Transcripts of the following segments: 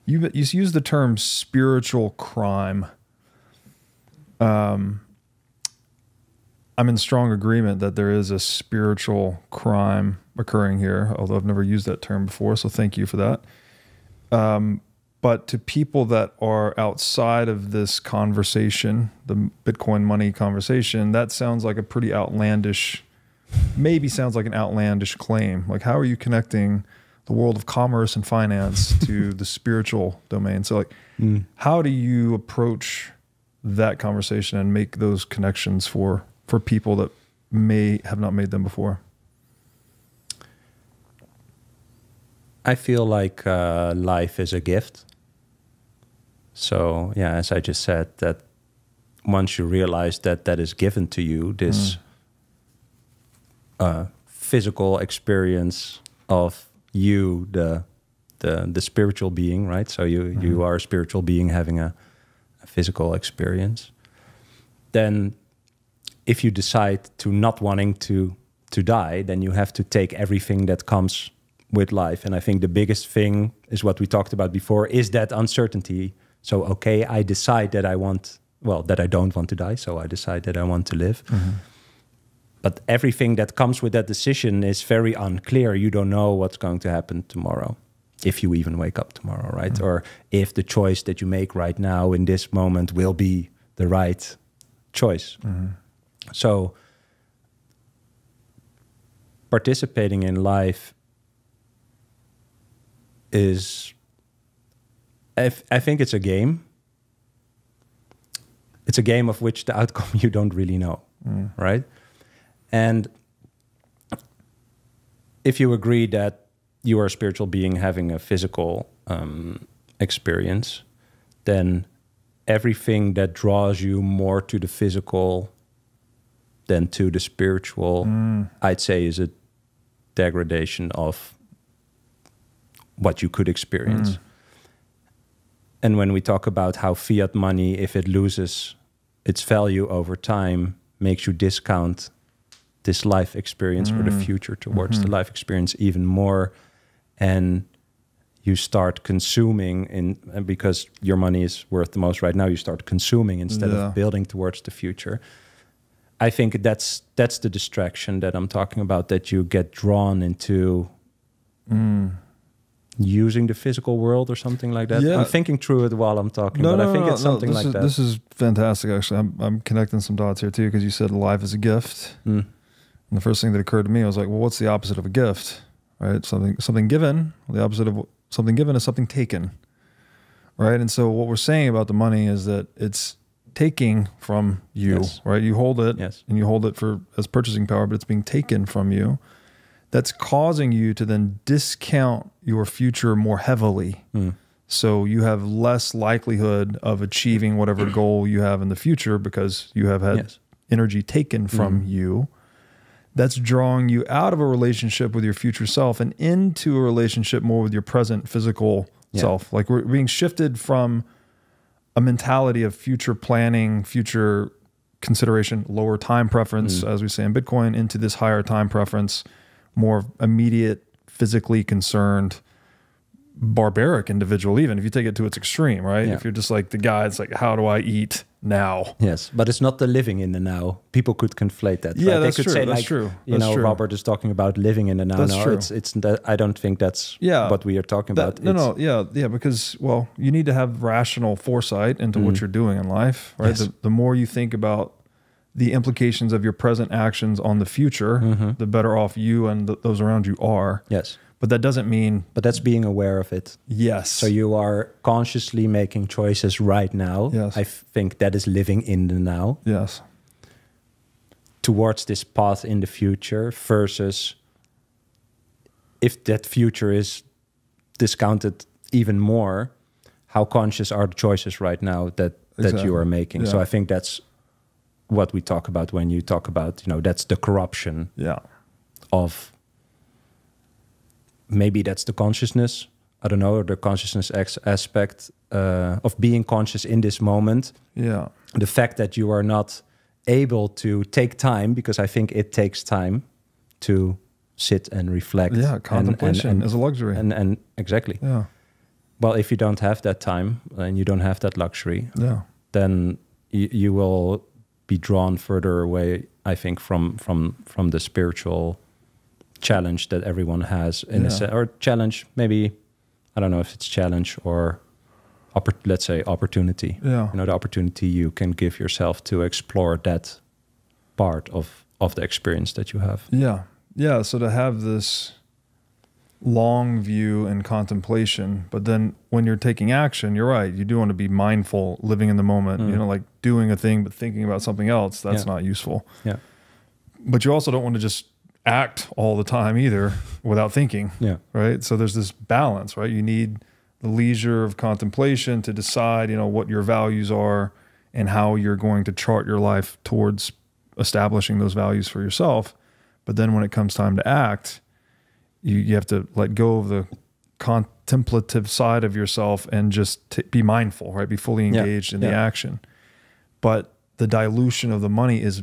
You use the term spiritual crime. I'm in strong agreement that there is a spiritual crime occurring here, although I've never used that term before, so thank you for that. But to people that are outside of this conversation, the Bitcoin money conversation, that sounds like a pretty outlandish, maybe sounds like an outlandish claim. Like, how are you connecting the world of commerce and finance to the spiritual domain? So like, how do you approach that conversation and make those connections for people that may have not made them before? I feel like life is a gift. So yeah, as I just said, that once you realize that that is given to you, this physical experience of you, the spiritual being, right? So you are a spiritual being having a physical experience. Then if you decide to not wanting to die, then you have to take everything that comes with life. And I think the biggest thing is what we talked about before, is that uncertainty. So, okay, I decide that that I don't want to die. So I decide that I want to live. But everything that comes with that decision is very unclear. You don't know what's going to happen tomorrow, if you even wake up tomorrow, right? Or if the choice that you make right now in this moment will be the right choice. So participating in life is, I think it's a game. It's a game of which the outcome you don't really know, right? And if you agree that you are a spiritual being having a physical experience, then everything that draws you more to the physical than to the spiritual, I'd say, is a degradation of what you could experience. And when we talk about how fiat money, if it loses its value over time, makes you discount this life experience or the future towards the life experience even more, and you start consuming because your money is worth the most right now, you start consuming instead of building towards the future. I think that's the distraction that I'm talking about, that you get drawn into using the physical world or something like that. I'm thinking through it while I'm talking, I think it's something like that. This is fantastic, actually. I'm connecting some dots here too, because you said life is a gift. And the first thing that occurred to me, I was like, well, what's the opposite of a gift? Right? Something given. The opposite of something given is something taken. Right? And so what we're saying about the money is that it's taking from you, right? You hold it and you hold it as purchasing power, but it's being taken from you. That's causing you to then discount your future more heavily. So you have less likelihood of achieving whatever goal you have in the future because you have had energy taken from you. That's drawing you out of a relationship with your future self and into a relationship more with your present physical self. Like, we're being shifted from a mentality of future planning, future consideration, lower time preference, as we say in Bitcoin, into this higher time preference, more immediate, physically concerned, barbaric individual, even if you take it to its extreme, right? If you're just like the guy, it's like, how do I eat now? Yes, but it's not the living in the now. People could conflate that. Yeah, right? that's they could true. Say, that's like, true. You know, Robert is talking about living in the now. That's true. It's that, I don't think that's what we are talking about. Because, well, you need to have rational foresight into what you're doing in life, right? The more you think about the implications of your present actions on the future, the better off you and those around you are. Yes. But that doesn't mean... But that's being aware of it. Yes. So you are consciously making choices right now. Yes. I think that is living in the now. Yes. Towards this path in the future, versus if that future is discounted even more, how conscious are the choices right now that you are making? So I think that's what we talk about when you talk about, that's the corruption of... Maybe that's the consciousness, I don't know, or the consciousness aspect of being conscious in this moment. Yeah. The fact that you are not able to take time, because I think it takes time to sit and reflect. Yeah, contemplation is a luxury. And exactly. Yeah. well, if you don't have that time and you don't have that luxury, Yeah. then you will be drawn further away, I think, from the spiritual challenge that everyone has in or challenge, maybe, I don't know if it's challenge or let's say opportunity. Yeah. You know, the opportunity you can give yourself to explore that part of the experience that you have. Yeah. Yeah. So to have this long view and contemplation, but then when you're taking action, you're right. You do want to be mindful, living in the moment, you know, like doing a thing, but thinking about something else, that's not useful. Yeah. But you also don't want to just act all the time either without thinking. Yeah. Right. So there's this balance, right? You need the leisure of contemplation to decide, you know, what your values are and how you're going to chart your life towards establishing those values for yourself. But then when it comes time to act, you have to let go of the contemplative side of yourself and just be mindful, right? Be fully engaged in the action. But the dilution of the money is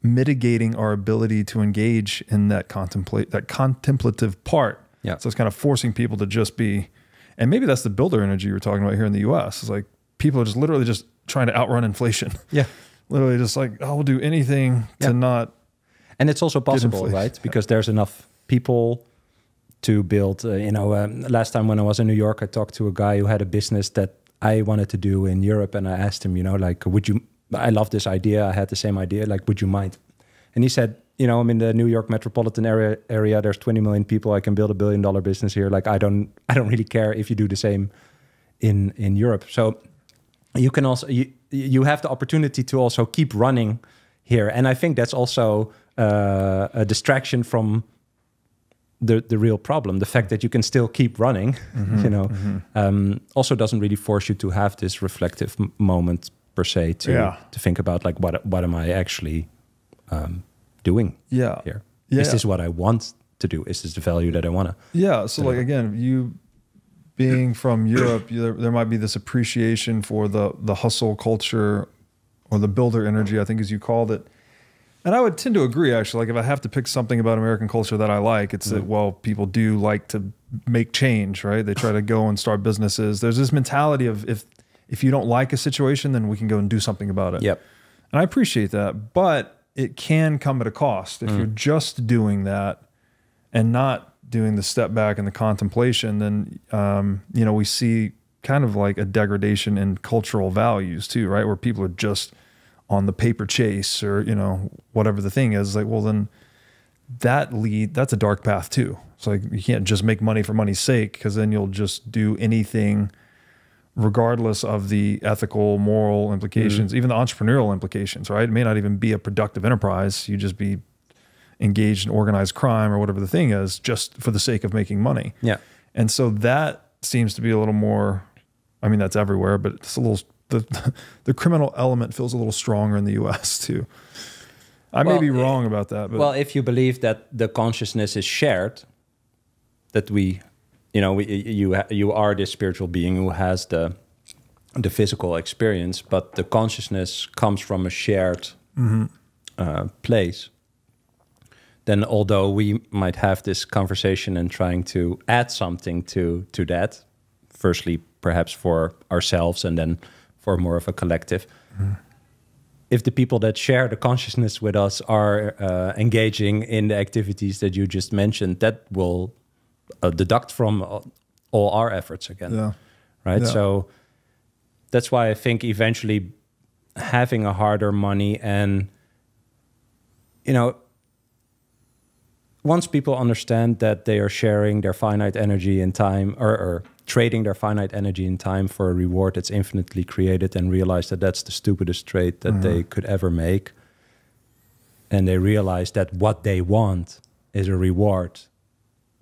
mitigating our ability to engage in that contemplative part. Yeah. So it's kind of forcing people to just be, and maybe that's the builder energy you were talking about here in the US. It's like people are just literally just trying to outrun inflation. Yeah. Literally just like, I will do anything to not. And it's also possible, right? Because there's enough people to build, last time when I was in New York, I talked to a guy who had a business that I wanted to do in Europe. And I asked him, like, I love this idea. I had the same idea. Like, would you mind? And he said, I'm in the New York metropolitan area. There's 20 million people. I can build $1 billion business here. Like, I don't really care if you do the same in Europe. So you can also, you have the opportunity to also keep running here. And I think that's also a distraction from the real problem. The fact that you can still keep running, also doesn't really force you to have this reflective moment per se to think about like, what am I actually doing here? Is this what I want to do? Is this the value that I want to? Yeah. So like, again, you being from Europe, there might be this appreciation for the hustle culture or the builder energy, I think as you called it. And I would tend to agree, actually. Like if I have to pick something about American culture that I like, it's that, well, people do like to make change, right? They try to go and start businesses. There's this mentality of if you don't like a situation, then we can go and do something about it. Yep. And I appreciate that, but it can come at a cost. If you're just doing that and not doing the step back and the contemplation, then, we see kind of like a degradation in cultural values too, right? Where people are just on the paper chase or, whatever the thing is, like, well, then that's a dark path too. It's like, you can't just make money for money's sake, because then you'll just do anything regardless of the ethical, moral implications, even the entrepreneurial implications, right? It may not even be a productive enterprise. You just be engaged in organized crime or whatever the thing is, just for the sake of making money. Yeah. And so that seems to be a little more, I mean, that's everywhere, but it's a little, the criminal element feels a little stronger in the US too. I may be wrong about that. But. Well, if you believe that the consciousness is shared, that you are this spiritual being who has the physical experience, but the consciousness comes from a shared place, then although we might have this conversation and trying to add something to that, firstly, perhaps for ourselves and then for more of a collective, if the people that share the consciousness with us are engaging in the activities that you just mentioned, that will deduct from all our efforts again. Yeah. Right. Yeah. So that's why I think eventually having a harder money and, once people understand that they are sharing their finite energy and time or trading their finite energy and time for a reward that's infinitely created, and realize that that's the stupidest trade that they could ever make. And they realize that what they want is a reward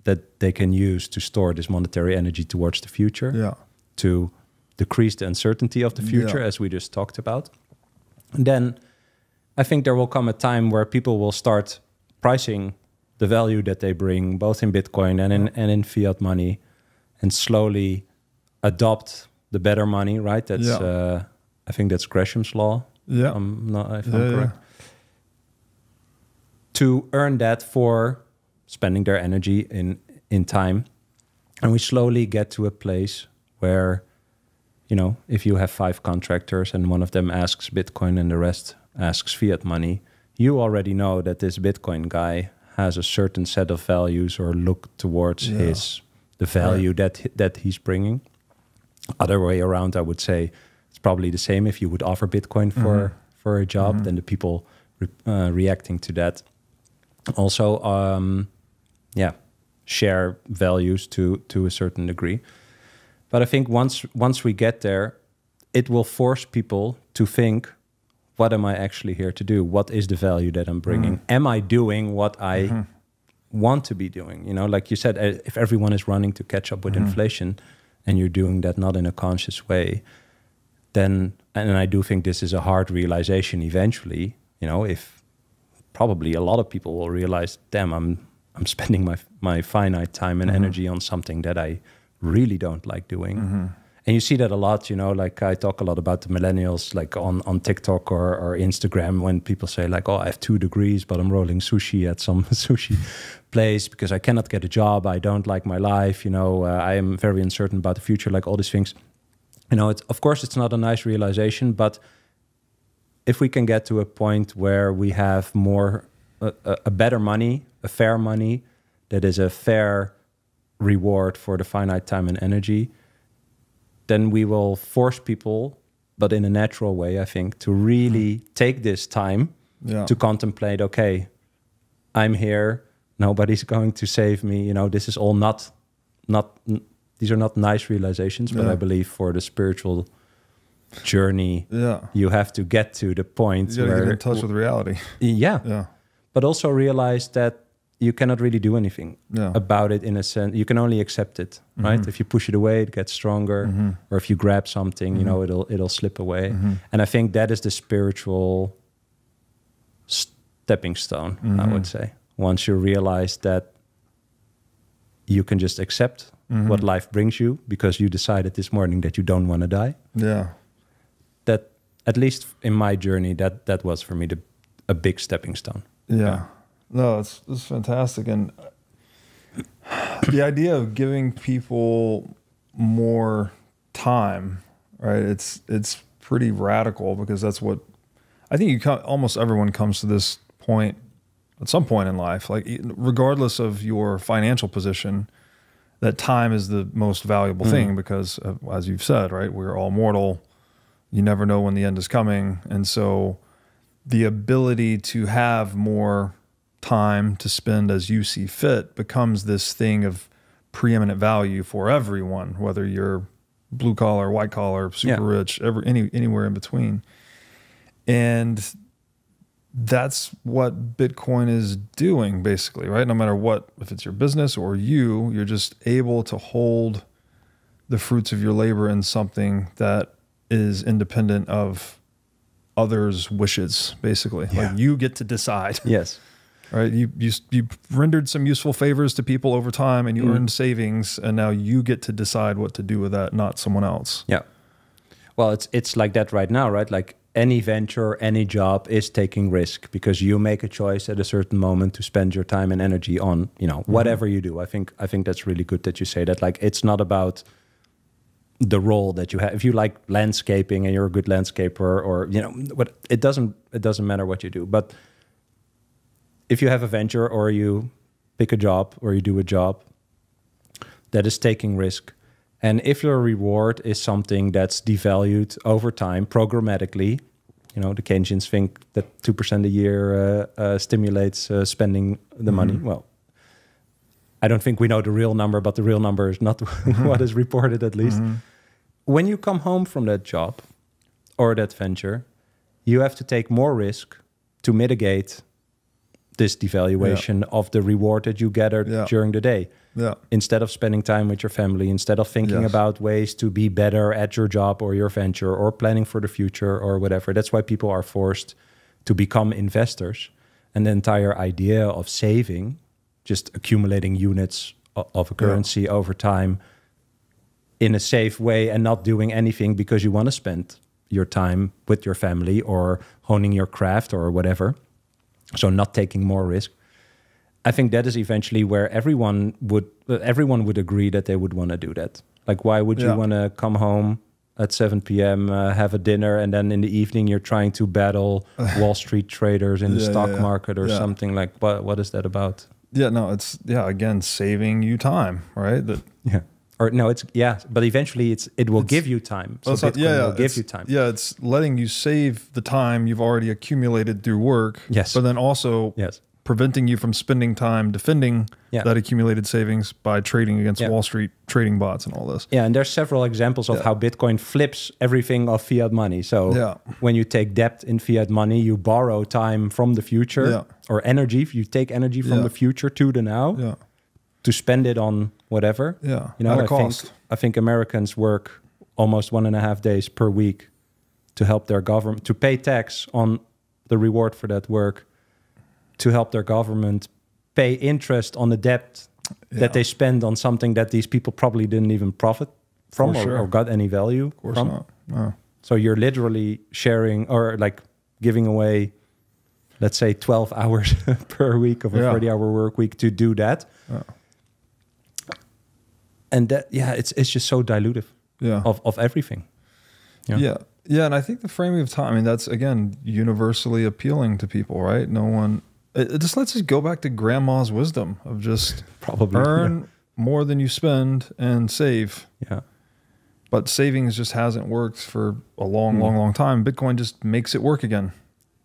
that they can use to store this monetary energy towards the future, to decrease the uncertainty of the future, as we just talked about. And then I think there will come a time where people will start pricing the value that they bring, both in Bitcoin and in fiat money, and slowly adopt the better money, right? That's I think that's Gresham's law. Yeah, if I'm correct. To earn that for spending their energy in time, And we slowly get to a place where, you know, if you have 5 contractors and one of them asks Bitcoin and the rest asks fiat money, you already know that this Bitcoin guy has a certain set of values or look towards the value that he's bringing. Other way around, I would say it's probably the same if you would offer Bitcoin for a job, then the people reacting to that also, share values to a certain degree. But I think once we get there, it will force people to think, what am I actually here to do? What is the value that I'm bringing? Am I doing what I want to be doing? You know, like you said, if everyone is running to catch up with inflation and you're doing that not in a conscious way, then, and I do think this is a hard realization eventually, you know, if probably a lot of people will realize, damn, I'm spending my finite time and energy on something that I really don't like doing. And you see that a lot, you know, like I talk a lot about the millennials, like on TikTok or Instagram, when people say like, oh, I have 2 degrees, but I'm rolling sushi at some sushi place because I cannot get a job. I don't like my life. You know, I am very uncertain about the future, like all these things. You know, of course, it's not a nice realization, but if we can get to a point where we have more, a better money, a fair money, that is a fair reward for the finite time and energy, then we will force people, but in a natural way, I think, to really take this time to contemplate, okay, I'm here, nobody's going to save me. You know, this is all not these are not nice realizations, but I believe for the spiritual journey, you have to get to the point where get in touch with reality. Yeah. But also realize that you cannot really do anything about it in a sense. You can only accept it, right? If you push it away, it gets stronger. Or if you grab something, you know, it'll slip away. And I think that is the spiritual stepping stone, I would say. Once you realize that you can just accept what life brings you because you decided this morning that you don't want to die. Yeah. That, at least in my journey, that was for me a big stepping stone. Yeah. No, it's fantastic. And the idea of giving people more time, right? It's pretty radical because that's what I think almost everyone comes to this point at some point in life, like regardless of your financial position, that time is the most valuable thing because as you've said, right, we're all mortal. You never know when the end is coming. And so the ability to have more time to spend as you see fit becomes this thing of preeminent value for everyone, whether you're blue collar, white collar, super rich, anywhere in between. And that's what Bitcoin is doing basically, right? No matter what, if it's your business or you're just able to hold the fruits of your labor in something that is independent of others' wishes, basically. Like you get to decide. Yes. Right, you rendered some useful favors to people over time, and you earned savings, and now you get to decide what to do with that, not someone else. Yeah. Well, it's like that right now, right? Like any venture, any job is taking risk because you make a choice at a certain moment to spend your time and energy on, you know, whatever you do. I think that's really good that you say that. Like, it's not about the role that you have. If you like landscaping and you're a good landscaper, or you know, what it doesn't matter what you do, but if you have a venture or you pick a job or you do a job that is taking risk, and if your reward is something that's devalued over time programmatically, you know, the Keynesians think that 2% a year stimulates spending the money. Well, I don't think we know the real number, but the real number is not what is reported, at least. When you come home from that job or that venture, you have to take more risk to mitigate this devaluation of the reward that you gathered during the day. Instead of spending time with your family, instead of thinking about ways to be better at your job or your venture or planning for the future or whatever. That's why people are forced to become investors. And the entire idea of saving, just accumulating units of a currency over time in a safe way and not doing anything because you want to spend your time with your family or honing your craft or whatever. So not taking more risk. I think that is eventually where everyone would agree that they would want to do that. Like, why would you want to come home at 7 p.m., have a dinner, and then in the evening you're trying to battle Wall Street traders in the stock market or something? Like, what is that about? Yeah, no, it's, again, saving you time, right? Or no, but eventually it will give you time. So Bitcoin will give you time. Yeah, it's letting you save the time you've already accumulated through work. Yes. But then also preventing you from spending time defending that accumulated savings by trading against Wall Street trading bots and all this. Yeah, and there's several examples of how Bitcoin flips everything of fiat money. So when you take debt in fiat money, you borrow time from the future or energy. You take energy from the future to the now to spend it on whatever. Yeah, you know, at a cost. I think Americans work almost 1.5 days per week to help their government, to pay tax on the reward for that work, to help their government pay interest on the debt that they spend on something that these people probably didn't even profit from or got any value of course from. Not. No. So you're literally sharing or like giving away, let's say 12 hours per week of a 30-hour work week to do that. Yeah. And that, it's just so dilutive of everything. Yeah, and I think the framing of time, I mean, that's, again, universally appealing to people, right? No one... It just lets us go back to grandma's wisdom of just probably earn more than you spend and save. Yeah. But savings just hasn't worked for a long time. Bitcoin just makes it work again.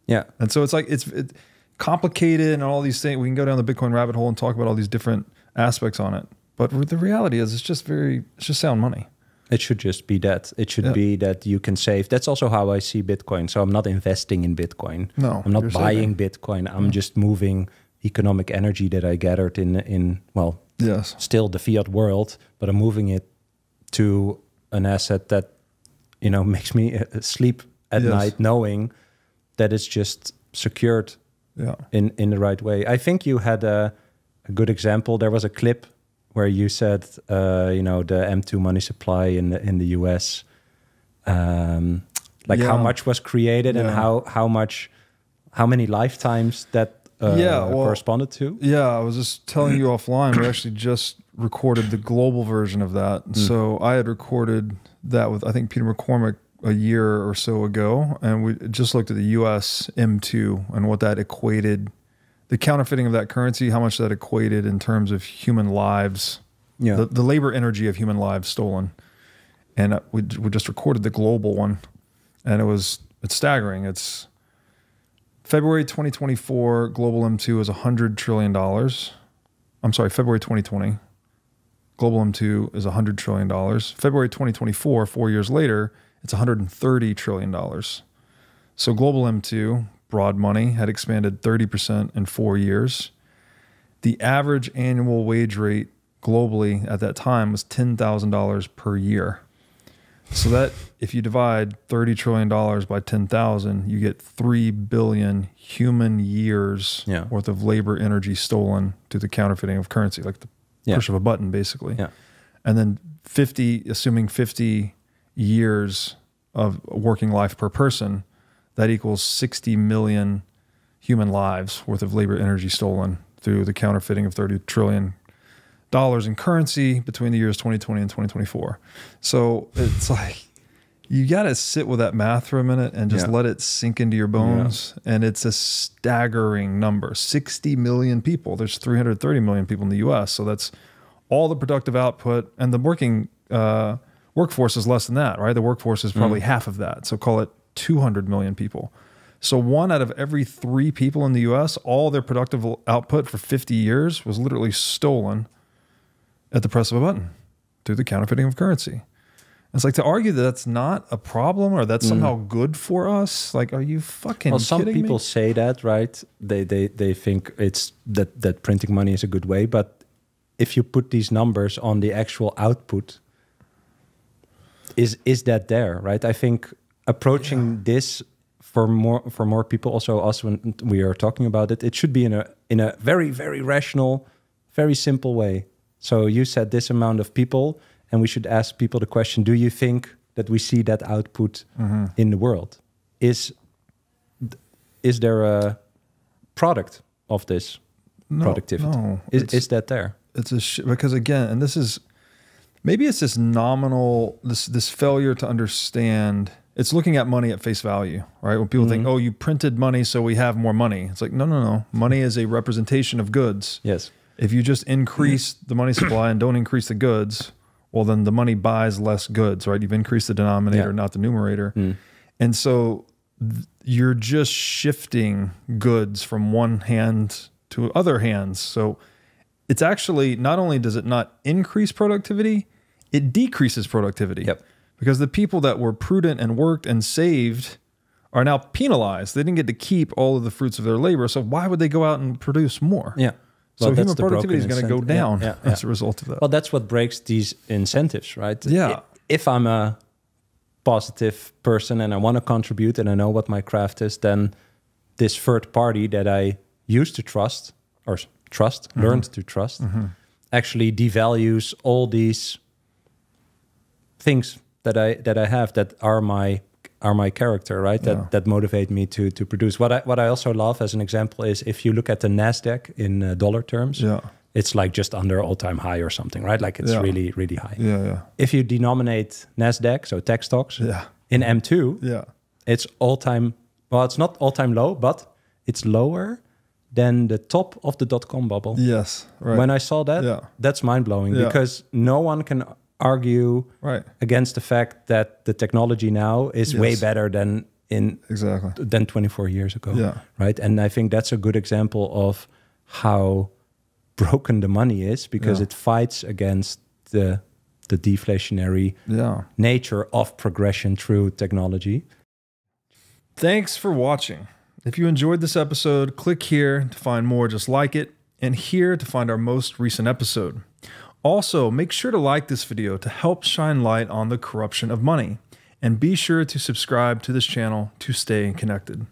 Yeah. And so it's like, it's complicated and all these things. We can go down the Bitcoin rabbit hole and talk about all these different aspects on it. But the reality is it's just sound money. It should just be that. It should be that you can save. That's also how I see Bitcoin. So I'm not investing in Bitcoin. No, I'm not buying Bitcoin. I'm just moving economic energy that I gathered in still the fiat world, but I'm moving it to an asset that, you know, makes me sleep at night knowing that it's just secured in the right way. I think you had a good example. There was a clip where you said, you know, the M2 money supply in the US, how much was created and how many lifetimes that corresponded to? Yeah, I was just telling you offline, we actually just recorded the global version of that. So I had recorded that with, I think, Peter McCormick a year or so ago, and we just looked at the US M2 and what that equated, the counterfeiting of that currency, how much that equated in terms of human lives, the labor energy of human lives stolen. And we just recorded the global one, and it's staggering. It's February 2024, global M2 is $100 trillion. I'm sorry, February 2020, global M2 is $100 trillion. February 2024, 4 years later, it's $130 trillion. So global M2, broad money, had expanded 30% in 4 years. The average annual wage rate globally at that time was $10,000 per year. So that, if you divide $30 trillion by 10,000, you get 3 billion human years worth of labor energy stolen through the counterfeiting of currency, like the push of a button, basically. Yeah. And then assuming 50 years of working life per person, that equals 60 million human lives worth of labor energy stolen through the counterfeiting of $30 trillion in currency between the years 2020 and 2024. So it's like, you got to sit with that math for a minute and just let it sink into your bones. Yeah. And it's a staggering number. 60 million people. There's 330 million people in the US. So that's all the productive output, and the working workforce is less than that, right? The workforce is probably half of that. So call it 200 million people. So 1 out of every 3 people in the US, all their productive output for 50 years was literally stolen at the press of a button through the counterfeiting of currency. It's like, to argue that that's not a problem or that's somehow good for us. Like, are you fucking kidding me? Some people say that, right? They think it's that printing money is a good way. But if you put these numbers on the actual output, is that there, right? I think approaching this for more people, also us when we are talking about it, it should be in a very, very rational, very simple way. So you said this amount of people, and we should ask people the question, do you think that we see that output in the world? Is there a product of this? productivity. No, is that there? It's because again, and this is maybe it's this nominal, this failure to understand. It's looking at money at face value, right? When people think, oh, you printed money, so we have more money. It's like, no. Money is a representation of goods. Yes. If you just increase the money supply and don't increase the goods, well, then the money buys less goods, right? You've increased the denominator, not the numerator. And so you're just shifting goods from one hand to other hands. So it's actually, not only does it not increase productivity, it decreases productivity. Yep. Because the people that were prudent and worked and saved are now penalized. They didn't get to keep all of the fruits of their labor. So why would they go out and produce more? Yeah. So Well, human productivity is going to go down as a result of that. Well, that's what breaks these incentives, right? Yeah. If I'm a positive person and I want to contribute and I know what my craft is, then this third party that I used to trust or learned to trust, actually devalues all these things that I have that are my character, right? That motivate me to produce. What I also love as an example is if you look at the NASDAQ in dollar terms, it's like just under all-time high or something, right? Like it's really, really high. If you denominate NASDAQ, so tech stocks, in M2, it's all-time, well, it's not all-time low, but it's lower than the top of the dot-com bubble. Yes, right. When I saw that, that's mind-blowing because no one can argue against the fact that the technology now is way better than than 24 years ago, right? And I think that's a good example of how broken the money is because it fights against the deflationary nature of progression through technology. Thanks for watching. If you enjoyed this episode, click here to find more just like it, and here to find our most recent episode. Also, make sure to like this video to help shine light on the corruption of money, and be sure to subscribe to this channel to stay connected.